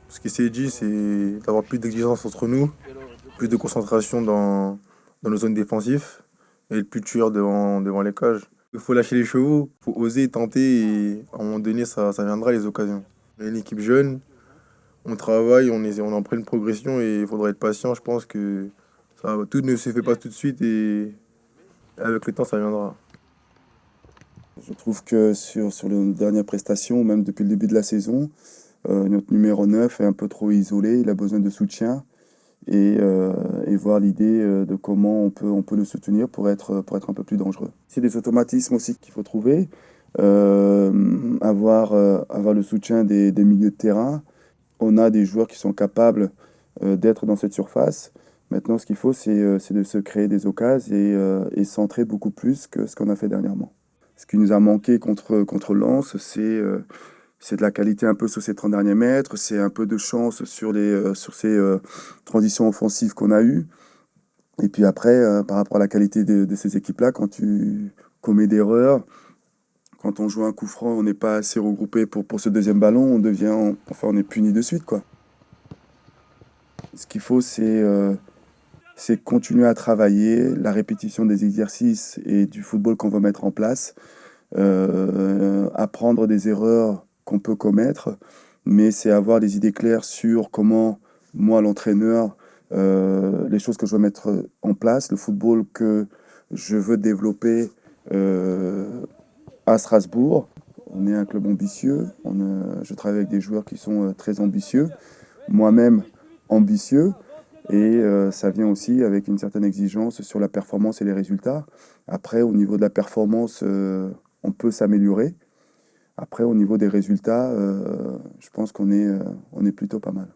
Ce qui s'est dit, c'est d'avoir plus d'exigence entre nous, plus de concentration dans nos zones défensives et le plus tueur devant les cages. Il faut lâcher les chevaux, il faut oser tenter et à un moment donné, ça viendra les occasions. On est une équipe jeune, on travaille, on est en pleine progression et il faudra être patient. Je pense que tout ne se fait pas tout de suite et avec le temps, ça viendra. Je trouve que sur les dernières prestations, même depuis le début de la saison, notre numéro 9 est un peu trop isolé, il a besoin de soutien et voir l'idée de comment on peut le soutenir pour être un peu plus dangereux. C'est des automatismes aussi qu'il faut trouver, avoir le soutien des milieux de terrain. On a des joueurs qui sont capables d'être dans cette surface. Maintenant, ce qu'il faut, c'est de se créer des occasions et centrer beaucoup plus que ce qu'on a fait dernièrement. Ce qui nous a manqué contre Lens, c'est de la qualité un peu sur ces 30 derniers mètres, c'est un peu de chance sur ces transitions offensives qu'on a eues. Et puis après, par rapport à la qualité de ces équipes-là, quand tu commets d'erreurs, quand on joue un coup franc, on n'est pas assez regroupé pour ce deuxième ballon, enfin, on est puni de suite, quoi. Ce qu'il faut, c'est continuer à travailler, la répétition des exercices et du football qu'on va mettre en place, apprendre des erreurs qu'on peut commettre, mais c'est avoir des idées claires sur comment, moi, l'entraîneur, les choses que je veux mettre en place, le football que je veux développer à Strasbourg. On est un club ambitieux, je travaille avec des joueurs qui sont très ambitieux, moi-même ambitieux, et ça vient aussi avec une certaine exigence sur la performance et les résultats. Après, au niveau de la performance, on peut s'améliorer. Après, au niveau des résultats, je pense on est plutôt pas mal.